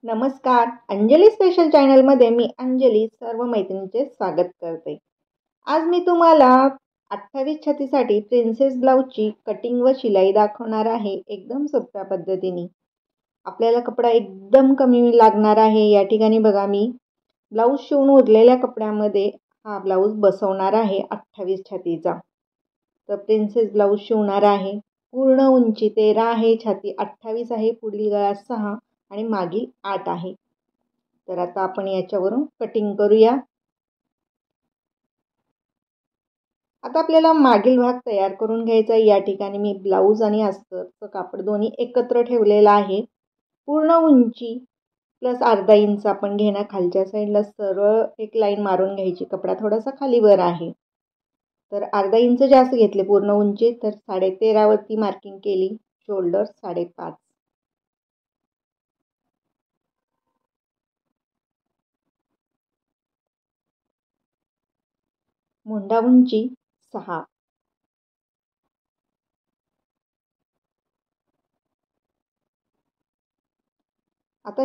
नमस्कार. अंजली स्पेशल चॅनलमध्ये मी अंजली सर्व मैत्रिणींचे स्वागत करते. आज मी तुम्हाला 28 छातीसाठी प्रिन्सेस ब्लाऊजची कटिंग व शिलाई दाखवणार आहे एकदम सोप्या पद्धतीने. आपल्याला कपडा एकदम कमी लागणार आहे. या ठिकाणी बघा, मी ब्लाऊज शिवून उरलेल्या कपड्यामध्ये हा ब्लाऊज बसवणार आहे 28 छातीचा. तर प्रिन्सेस ब्लाऊज शिवणार आहे. पूर्ण उंची 13 आहे, छाती 28 आहे, पुढील गळा 6 आणि मागील 8 आहे. तर आता आपण याच्यावरून कटिंग करूया. आता आपल्याला मागील भाग तयार करून घ्यायचा आहे. या ठिकाणी मी ब्लाऊज आणि अस्तरचं कापड दोन्ही एकत्र ठेवलेलं आहे. पूर्ण उंची प्लस अर्धा इंच आपण घेणार. खालच्या साईडला सरळ एक लाईन मारून घ्यायची. कपडा थोडासा खालीवर आहे, तर अर्धा इंच जास्त घेतले पूर्ण उंची, तर 13.5 वरती मार्किंग केली. शोल्डर 5.5. मुंडा उंची 6. आता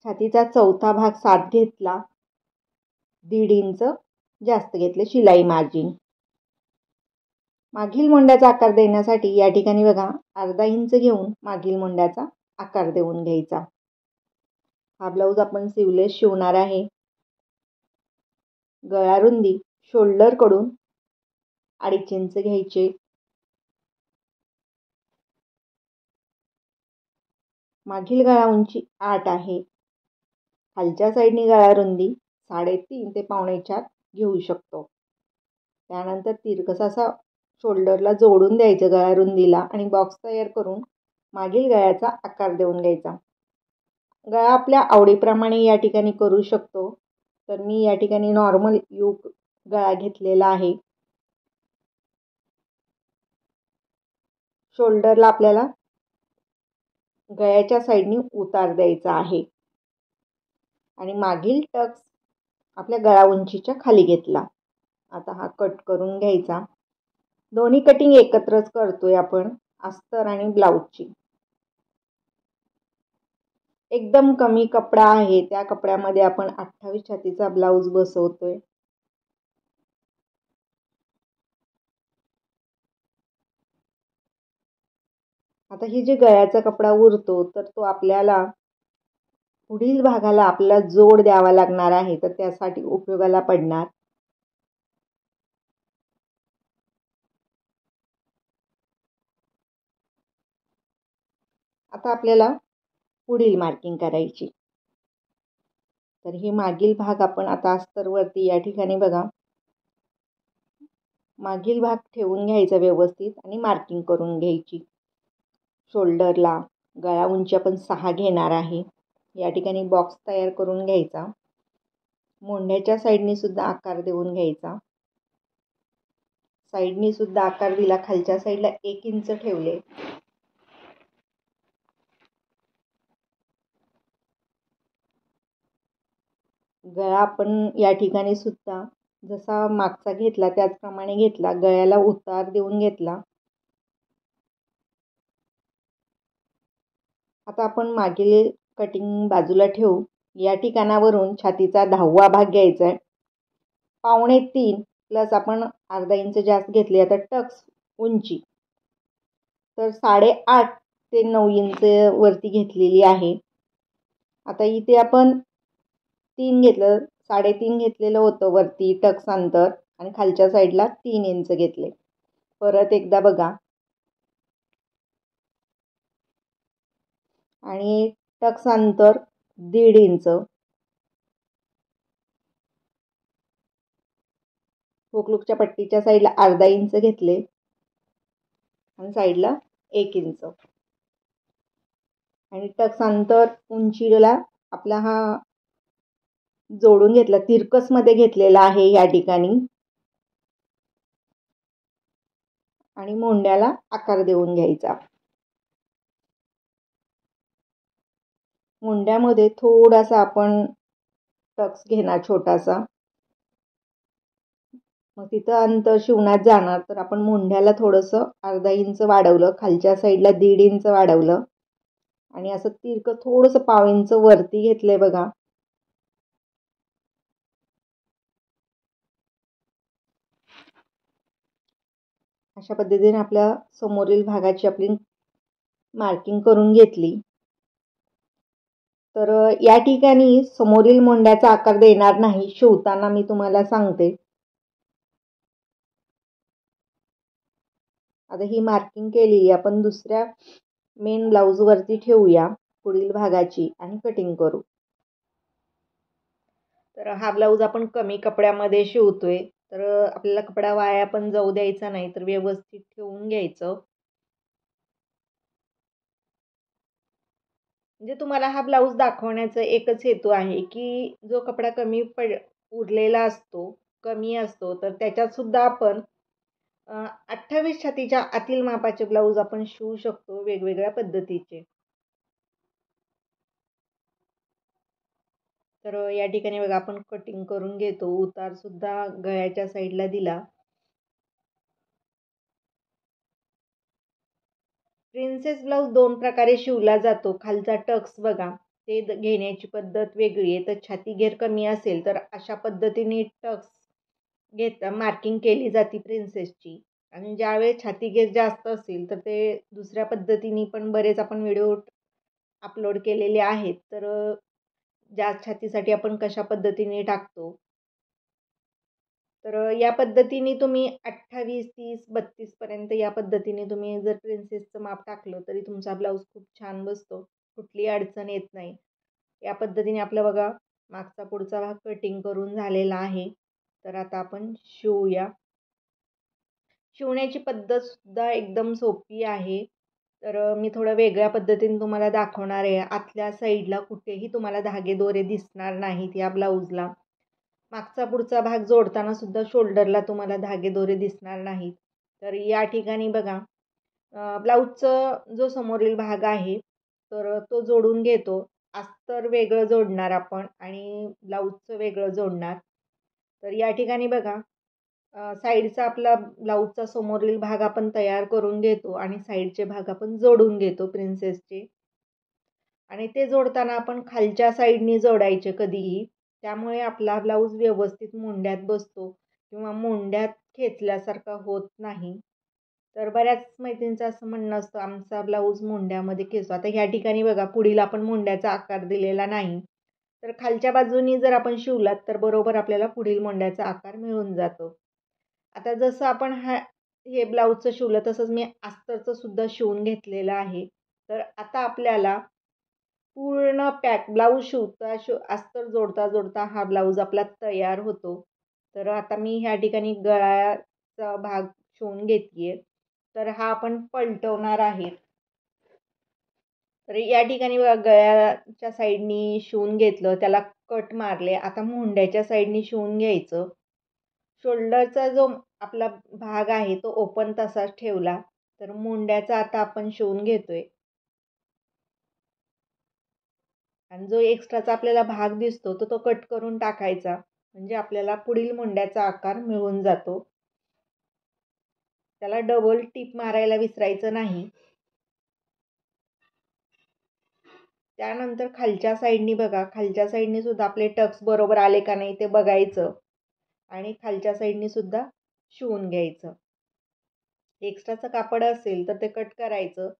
छातीचा चौथा भाग 7 घेतला. 1.5 इंच जास्त घेतले शिलाई मार्जिन. मागील मुंड्याचा आकार देण्यासाठी या ठिकाणी बघा, अर्धा इंच घेऊन मागील मुंड्याचा आकार देऊन घ्यायचा. हा ब्लाऊज आपण सिवलेस शिवणार आहे. गळा रुंदी शोल्डर कडून 2.5 इंच घ्यायचे. मागील गळा उंची 8 आहे. खालच्या साईडनी गळा रुंदी 3.5 ते 4.5 घेऊ शकतो. त्यानंतर तिरकस असा शोल्डरला जोडून द्यायचं गळा रुंदीला आणि बॉक्स तयार करून मागील गळ्याचा आकार देऊन घ्यायचा. गळा आपल्या आवडीप्रमाणे या ठिकाणी करू शकतो. तर मी या ठिकाणी नॉर्मल यू गळा घेतलेला आहे. शोल्डरला आपल्याला गळ्याच्या साईडनी उतार द्यायचा आहे आणि मागील टक्स आपल्या गळा उंचीच्या खाली घेतला. आता हा कट करून घ्यायचा. दोन्ही कटिंग एकत्रच करतोय आपण, अस्तर आणि ब्लाऊजची. एकदम कमी कपडा आहे, त्या कपड्यामध्ये आपण 28 छातीचा ब्लाऊज बसवतोय. आता ही जे गळ्याचा कपडा उरतो, तर तो आपल्याला पुढील भागाला आपल्याला जोड द्यावा लागणार आहे, तर त्यासाठी उपयोगाला पडणार. आता आपल्याला पुढील मार्किंग करायची. तर ही मागील भाग आपण आता अस्तरवरती या ठिकाणी बघा, मागील भाग ठेवून घ्यायचा व्यवस्थित आणि मार्किंग करून घ्यायची. शोल्डरला गळा उंची आपण 6 घेणार आहे. या ठिकाणी बॉक्स तयार करून घ्यायचा. मोंढ्याच्या साईडनी सुद्धा आकार देऊन घ्यायचा. साईडनी सुद्धा आकार दिला. खालच्या साईडला 1 इंच ठेवले. गळा आपण या ठिकाणी सुद्धा जसा मागचा घेतला त्याचप्रमाणे घेतला. गळ्याला उतार देऊन घेतला. आता आपण मागील कटिंग बाजूला ठेवू. या ठिकाणावरून छातीचा 10वा भाग घ्यायचा आहे. 3.5 प्लस आपण अर्धा इंच जास्त घेतले. आता टक्स उंची तर 8.5 ते 9 इंच वरती घेतलेली आहे. आता इथे आपण 3 घेतलं, 3.5 घेतलेलं होतं वरती टक्स अंतर आणि खालच्या साईडला 3 इंच घेतले. परत एकदा बघा आणि टक्स अंतर 1.5 इंच. हुकलूकच्या पट्टीच्या साईडला अर्धा इंच घेतले आणि साईडला 1 इंच. आणि टक्स अंतर उंचीला आपला हा जोडून घेतला, तिरकस मध्ये घेतलेला आहे या ठिकाणी. आणि मोंड्याला आकार देऊन घ्यायचा. मुंड्यामध्ये थोडासा आपण टक्स घेणार छोटासा, मग तिथं अंतर शिवण्यात जाणार, तर आपण मुंढ्याला थोडंसं अर्धा इंच वाढवलं, खालच्या साईडला 1.5 इंच वाढवलं आणि असं तिरकं थोडंसं पाव इंच वरती घेतलंय बघा. अशा पद्धतीने आपल्या समोरील भागाची आपली मार्किंग करून घेतली. तर या ठिकाणी समोरील मुंड्याचा आकार देणार नाही, शिवताना मी तुम्हाला सांगते. आता ही मार्किंग केलेली आपण दुसऱ्या मेन ब्लाऊज वरती ठेवूया पुढील भागाची आणि कटिंग करू. तर हा ब्लाऊज आपण कमी कपड्यामध्ये शिवतोय, तर आपल्याला कपडा वाया पण जाऊ द्यायचा नाही, तर व्यवस्थित ठेवून घ्यायचं. म्हणजे तुम्हाला हा ब्लाऊज दाखवण्याचा एकच हेतू आहे की जो कपडा उरलेला असतो, कमी असतो, तर त्याच्यात सुद्धा आपण 28 छातीच्या आतील मापाचे ब्लाऊज आपण शिवू शकतो वेगवेगळ्या पद्धतीचे. तर या ठिकाणी बघा आपण कटिंग करून घेतो. उतार सुद्धा गळ्याच्या साईडला दिला. प्रिन्सेस ब्लाऊज 2 प्रकारे शिवला जातो. खालचा टक्स बघा, ते घेण्याची पद्धत वेगळी आहे. तर छाती घेर कमी असेल तर अशा पद्धतीने टक्स मार्किंग केली जाते प्रिन्सेसची. आणि ज्यावेळेस छाती घेर जास्त असेल तर ते दुसऱ्या पद्धतीने पण बरेच आपण व्हिडिओ अपलोड केलेले आहेत. तर ज्या छातीसाठी आपण कशा पद्धतीने टाकतो. तर या पद्धतीने तुम्ही 28, 30, 32 पर्यंत या पद्धतीने तुम्ही जर प्रिन्सेसचं माप टाकलं तरी तुमचा ब्लाऊज खूप छान बसतो. कुठलीही अडचण येत नाही. या पद्धतीने आपलं बघा मागचा पुढचा भाग कटिंग करून झालेला आहे. तर आता आपण शिवूया. शिवण्याची पद्धतसुद्धा एकदम सोपी आहे. तर मी थोडं वेगळ्या पद्धतीने तुम्हाला दाखवणार आहे. आतल्या साईडला कुठेही तुम्हाला धागेदोरे दिसणार नाहीत या ब्लाऊजला. मागचा पुढचा भाग जोडताना सुद्धा शोल्डरला तुम्हाला धागेदोरे दिसणार नाहीत. तर या ठिकाणी बघा ब्लाऊजचं जो समोरील भाग आहे तर तो जोडून घेतो. अस्तर वेगळं जोडणार आपण आणि ब्लाऊजचं वेगळं जोडणार. तर या ठिकाणी बघा साईडचा आपला ब्लाऊजचा समोरील भाग आपण तयार करून घेतो आणि साईडचे भाग आपण जोडून घेतो प्रिन्सेसचे. आणि ते जोडताना आपण खालच्या साईडनी जोडायचे कधीही. त्यामुळे आपला ब्लाऊज व्यवस्थित मुंड्यात बसतो किंवा मुंड्यात खेचल्यासारखा होत नाही. तर बऱ्याच मैत्रिणींचं असं म्हणणं असतं, आमचा ब्लाऊज मुंड्यामध्ये खेचतो. आता ह्या ठिकाणी बघा पुढील आपण मुंड्याचा आकार दिलेला नाही. तर खालच्या बाजूनी जर आपण शिवलात तर बरोबर आपल्याला पुढील मुंड्याचा आकार मिळून जातो. आता जसं आपण हे ब्लाऊजचं शिवलं तसंच मी अस्तरचं सुद्धा शिवून घेतलेलं आहे. तर आता आपल्याला पूर्ण पॅक ब्लाऊज अस्तर जोडता जोडता हा ब्लाऊज आपला तयार होतो. तर आता मी ह्या ठिकाणी गळ्याचा भाग शिवून घेतलीये. तर हा आपण पलटवणार आहे. तर या ठिकाणी बघा गळ्याच्या साईडनी शिवून घेतलं, त्याला कट मारले. आता मुंड्याच्या साईडनी शिवून घ्यायचं. शोल्डरचा जो आपला भाग आहे तो ओपन तसाच ठेवला. तर मुंड्याचा आता आपण शिवून घेतोय. आणि जो एक्स्ट्राचा आपल्याला भाग दिसतो तो कट करून टाकायचा. म्हणजे आपल्याला पुढील मुंड्याचा आकार मिळून जातो. त्याला डबल टिप मारायला विसरायचं नाही. त्यानंतर खालच्या साईडनी बघा, खालच्या साईडनी सुद्धा आपले टक्स बरोबर आले का नाही ते बघायचं आणि खालच्या साईडनी सुद्धा शिवून घ्यायचं. एक्स्ट्राचं कापड असेल तर ते कट करायचं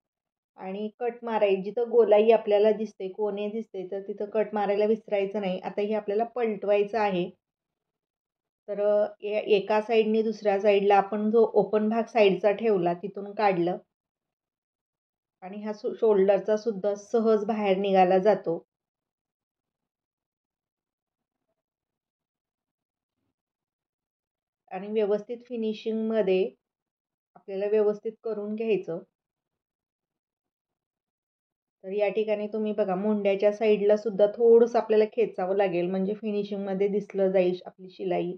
आणि कट मारायची. जिथं गोलाई आपल्याला दिसते, कोणे दिसते, तर तिथं कट मारायला विसरायचं नाही. आता हे आपल्याला पलटवायचं आहे. तर एका साईडने दुसऱ्या साईडला आपण जो ओपन भाग साईडचा ठेवला तिथून काढलं आणि हा शोल्डरचा सुद्धा सहज बाहेर निघाला जातो. आणि व्यवस्थित फिनिशिंगमध्ये आपल्याला व्यवस्थित करून घ्यायचं. तर या ठिकाणी तुम्ही बघा मुंड्याच्या साईडला सुद्धा थोडंसं आपल्याला खेचावं लागेल म्हणजे फिनिशिंगमध्ये दिसलं जाईल आपली शिलाई.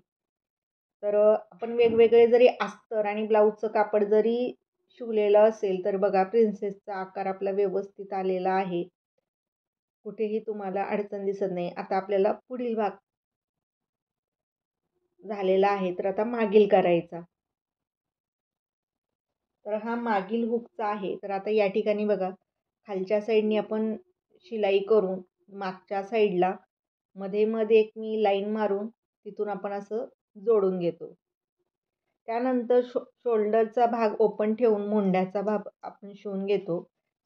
तर आपण वेगवेगळे जरी अस्तर आणि ब्लाऊजचं कापड जरी शिवलेलं असेल तर बघा प्रिन्सेसचा आकार आपला व्यवस्थित आलेला आहे. कुठेही तुम्हाला अडचण दिसत नाही. आता आपल्याला पुढील भाग झालेला आहे. तर आता मागील करायचा. तर हा मागील हुकचा आहे. तर आता या ठिकाणी बघा, खालच्या साईडनी आपण शिलाई करून मागच्या साईडला मध्ये एक मी लाईन मारून तिथून आपण असं जोडून घेतो. त्यानंतर शोल्डरचा भाग ओपन ठेवून मुंड्याचा भाग आपण शिवून घेतो.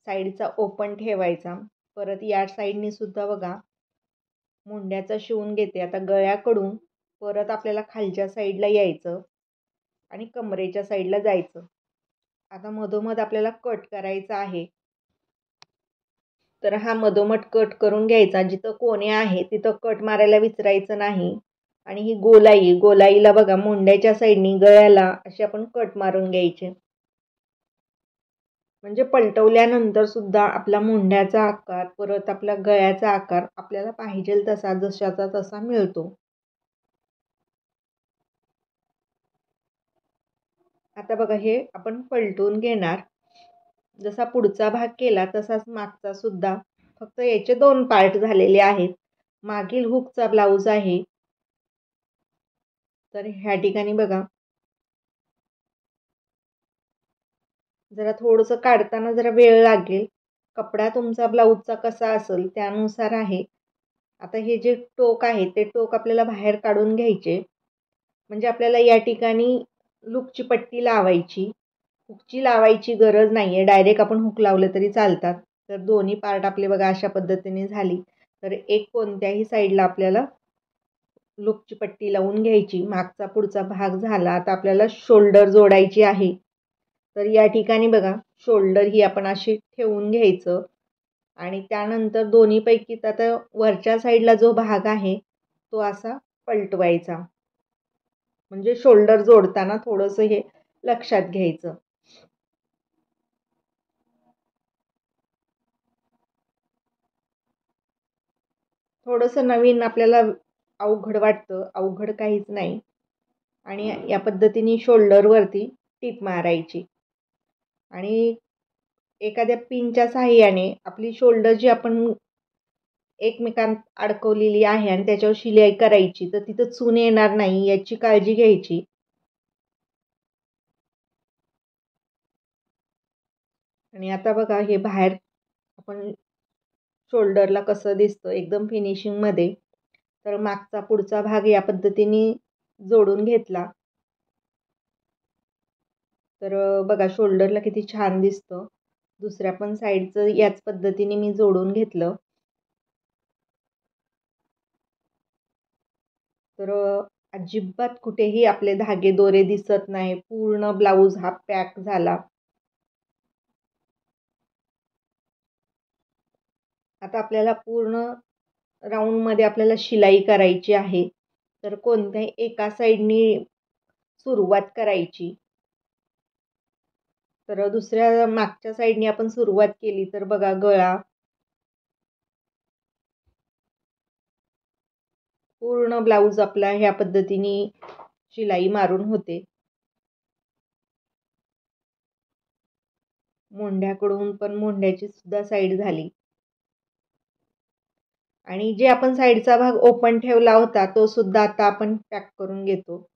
साईडचा ओपन ठेवायचा. परत या साईडनी सुद्धा बघा मुंड्याचा शिवून घेते. आता गळ्याकडून परत आपल्याला खालच्या साईडला यायचं आणि कमरेच्या साईडला जायचं. आता मधोमध आपल्याला कट करायचा आहे. तर हा मधोमध कट करून घ्यायचा. जिथं कोणे आहे तिथं कट मारायला विसरायचं नाही. आणि ही गोलाईला बघा मुंड्याच्या साईडनी गळ्याला असे आपण कट मारून घ्यायचे. म्हणजे पलटवल्यानंतर सुद्धा आपला मुंड्याचा आकार परत आपला गळ्याचा आकार आपल्याला पाहिजे तसा जशाचा तसा मिळतो. आता बघा हे आपण पलटून घेणार. जसा पुढचा भाग केला तसाच मागचा सुद्धा, फक्त याचे 2 पार्ट झालेले आहेत. मागील हुकचा ब्लाऊज आहे. तर ह्या ठिकाणी बघा जरा थोडंसं काढताना जरा वेळ लागेल. कपडा तुमचा ब्लाऊजचा कसा असेल त्यानुसार आहे. आता हे जे टोक आहे ते टोक आपल्याला बाहेर काढून घ्यायचे. म्हणजे आपल्याला या ठिकाणी लूपची पट्टी लावायची. हुकची लावायची गरज नाही आहे. डायरेक्ट आपण हुक लावले तरी चालतात. तर दोन्ही पार्ट आपले बघा अशा पद्धतीने झाली. तर एक कोणत्याही साईडला आपल्याला लूपची पट्टी लावून घ्यायची. मागचा पुढचा भाग झाला. आता आपल्याला शोल्डर जोडायची आहे. तर या ठिकाणी बघा शोल्डर ही आपण अशी ठेवून घ्यायचं आणि त्यानंतर दोन्हीपैकी आता वरच्या साईडला जो भाग आहे तो असा पलटवायचा. म्हणजे शोल्डर जोडताना थोडंसं हे लक्षात घ्यायचं. थोडंसं नवीन आपल्याला अवघड वाटतं, अवघड काहीच नाही. आणि या पद्धतीने शोल्डरवरती टीप मारायची आणि एखाद्या पिनच्या साहाय्याने आपली शोल्डर जी आपण एकमेकांत अडकवलेली आहे आणि त्याच्यावर शिलाई करायची, तर तिथं चून येणार नाही याची काळजी घ्यायची. आणि आता बघा हे बाहेर आपण शोल्डरला कसं दिसतं एकदम फिनिशिंगमध्ये. तर मागचा पुढचा भाग या पद्धतीने जोडून घेतला तर बघा शोल्डरला किती छान दिसतं. दुसऱ्या पण साईडचं याच पद्धतीने मी जोडून घेतलं. तर अजिबात कुठेही आपले धागे दोरे दिसत नाही. पूर्ण ब्लाऊज हा पॅक झाला. आता आपल्याला पूर्ण राऊंडमध्ये आपल्याला शिलाई करायची आहे. तर कोणत्याही एका साईडनी सुरुवात करायची. तर दुसऱ्या मागच्या साईडनी आपण सुरुवात केली तर बघा गळा पूर्ण ब्लाऊज आपला ह्या पद्धतीने शिलाई मारून होते. मोंढ्याकडून पण मोंढ्याची सुद्धा साईड झाली. आणि जे आपण साईडचा भाग ओपन ठेवला होता तो सुद्धा आता आपण पॅक करून घेतो.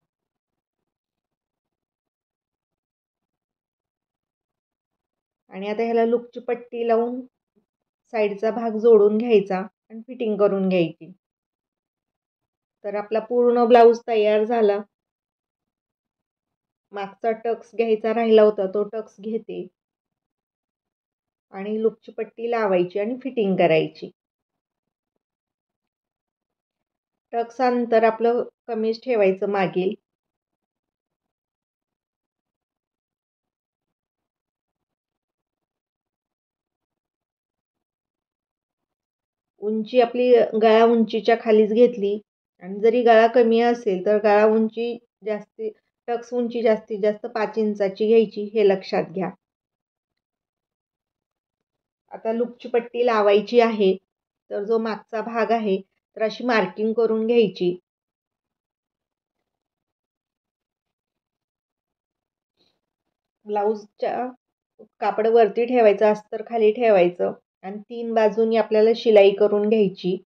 आणि आता ह्याला लूपची पट्टी लावून साईडचा भाग जोडून घ्यायचा आणि फिटिंग करून घ्यायची. तर आपला पूर्ण ब्लाऊज तयार झाला. मागचा टक्स घ्यायचा राहिला होता तो टक्स घेते आणि लूपची पट्टी लावायची आणि फिटिंग करायची. टक्स अंतर आपलं कमीच ठेवायचं मागील. उंची आपली गळा उंचीच्या खालीच घेतली आणि जरी गळा कमी असेल तर गळा उंची जास्ती टक्स उंची जास्तीत जास्त 5 इंचाची घ्यायची हे लक्षात घ्या. आता लूपची पट्टी लावायची आहे. तर जो मागचा भाग आहे तर अशी मार्किंग करून घ्यायची. ब्लाऊजच्या कापड वरती ठेवायचं, अस्तर खाली ठेवायचं आणि 3 बाजूंनी आपल्याला शिलाई करून घ्यायची.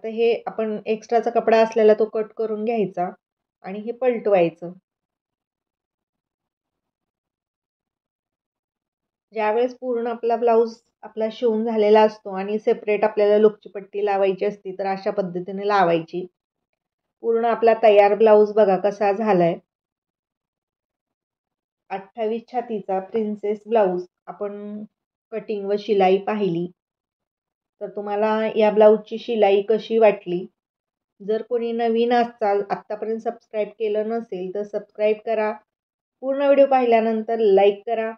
आता हे आपण एक्स्ट्राचा कपडा असलेला तो कट करून घ्यायचा आणि हे पलटवायचं. ज्यावेळेस पूर्ण आपला ब्लाऊज आपला शिवून झालेला असतो आणि सेपरेट आपल्याला लुकची पट्टी लावायची असती तर अशा पद्धतीने लावायची. पूर्ण आपला तयार ब्लाऊज बघा कसा झालाय. 28 छातीचा प्रिन्सेस ब्लाऊज आपण कटिंग व शिलाई पाहिली. तर तुम्हाला या ब्लाऊजची शिलाई कशी वाटली? जर कोणी नवीन असाल, आत्तापर्यंत सबस्क्राईब केलं नसेल तर सबस्क्राईब करा. पूर्ण व्हिडिओ पाहिल्यानंतर लाईक करा.